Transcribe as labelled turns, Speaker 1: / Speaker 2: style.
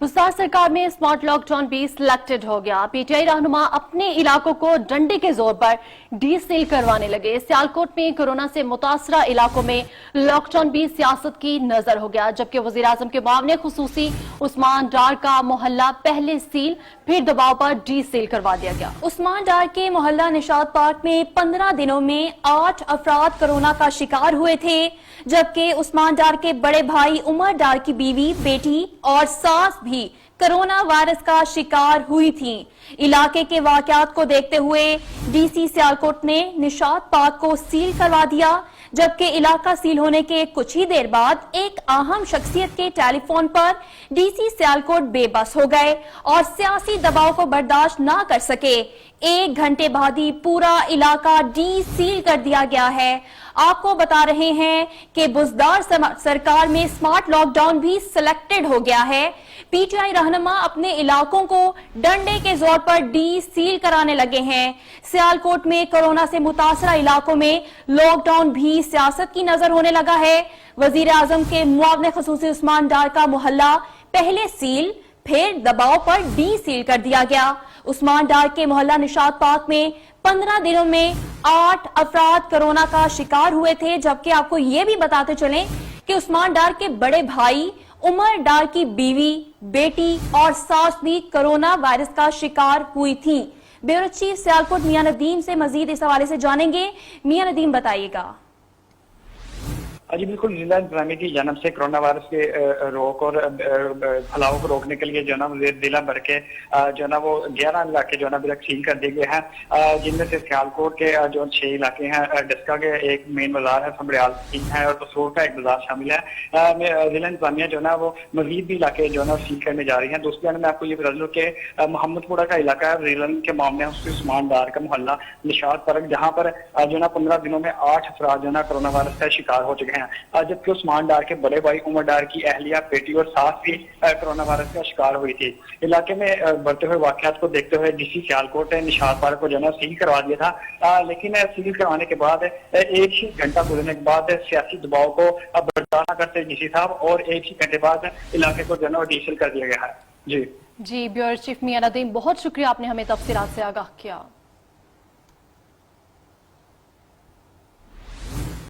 Speaker 1: بزدار سرکار میں smart lock down بھی سلیکٹڈ ہو گیا۔ پی ٹی آئی رہنما اپنے علاقوں کو ڈنڈے کے زور پر ڈی سیل کروانے لگے۔ سیالکوٹ میں کورونا سے متاثرہ علاقوں میں لاک ڈاؤن بھی سیاست کی نظر ہو گیا، جبکہ وزیراعظم کے معاون خصوصی عثمان ڈار کا محلہ پہلے سیل پھر دباؤ پر ڈی سیل کروا دیا گیا۔
Speaker 2: عثمان ڈار کے محلہ نشاط پارک میں 15 دنوں میں 8 افراد کورونا کا شکار ہوئے تھے، جبکہ عثمان ڈار کے بڑے بھائی عمر ڈار کی بیوی، بیٹی اور ساس بھی کورونا وائرس کا شکار ہوئی تھیں۔ علاقے کے واقعات کو دیکھتے ہوئے ڈی سی سیالکوٹ نے نشاط پارک کو سیل کروا دیا، جبکہ علاقہ سیل ہونے کے کچھ ہی دیر بعد ایک اہم شخصیت کے ٹیلی فون پر ڈی سی سیالکوٹ بے بس ہو گئے اور سیاسی دباؤ کو برداشت نہ کر سکے۔ 1 گھنٹے بعد ہی پورا علاقہ ڈی سیل کر دیا گیا ہے۔ آپ کو بتا رہے ہیں کہ بزدار سرکار میں اسمارٹ لاک ڈاؤن بھی سلیکٹڈ ہو گیا ہے۔ پی ٹی آئی رہنما اپنے علاقوں کو ڈنڈے کے زور پر ڈی سیل کرانے لگے ہیں۔ سیالکوٹ میں کورونا سے متاثرہ علاقوں میں لاک ڈاؤن بھی سیاست کی نظر ہونے لگا ہے۔ وزیر اعظم کے معاون خصوصی عثمان ڈار کا محلہ پہلے سیل پھر دباؤ پر ڈی سیل کر دیا گیا۔ عثمان ڈار کے محلہ نشاط پارک میں 15 دنوں میں 8 افراد کورونا کا شکار ہوئے تھے، جبکہ آپ کو یہ بھی بتاتے چلیں کہ عثمان ڈار کے بڑے بھائی عمر ڈار کی بیوی، بیٹی اور ساس بھی کورونا وائرس کا شکار ہوئی تھیں۔ بیورو چیف سیالکوٹ میاں ندیم سے مزید اس حوالے سے جانیں گے۔ میاں ندیم بتائیے گا۔
Speaker 3: جی بالکل، ضلع انتظامیہ کی جانب سے کرونا وائرس کے روک اور پھیلاؤ کو روکنے کے لیے جو ہے نا ضلع بھر کے جو ہے نا وہ 11 علاقے جو ہے نا ابھی تک سیل کر دیے گئے ہیں، جن میں سے سیالکوٹ کے جو 6 علاقے ہیں، ڈسکا کے ایک مین بازار ہے، سمبریال ہے اور قصور کا ایک بازار شامل ہے۔ ضلع انتظامیہ جو ہے نا وہ مزید بھی علاقے جو ہے نا سیل کرنے جا رہی ہیں۔ دوسری جانب میں آپ کو یہ بتا دوں کہ محمد پورہ کا علاقہ ہے، ضلع کے معاملے میں عثمان ڈار کا محلہ نشاط پارک، جہاں پر جو ہے نا 15 دنوں میں 8 افراد جو ہے نا کرونا وائرس کا شکار ہو چکے ہیں، جبکہ عثمان ڈار کے بڑے بھائی عمر ڈار کی اہلیہ، بیٹی اور ساس بھی کورونا وائرس کا شکار ہوئی تھی۔ علاقے میں بڑھتے ہوئے واقعات کو دیکھتے ہوئے ڈی سی سیالکوٹ نے نشاط پارک کو جو ہے نا سیل کروا دیا تھا، لیکن سیل کروانے کے بعد 1 گھنٹہ گزرنے کے بعد سیاسی دباؤ کو برداشت نہ کرتے ڈی سی صاحب، اور 1 گھنٹے بعد علاقے کو جو ہے نا ڈی سیل کر دیا گیا ہے۔ جی
Speaker 1: بیورو چیف میاں ندیم، بہت شکریہ، آپ نے ہمیں تفصیلات سے آگاہ کیا۔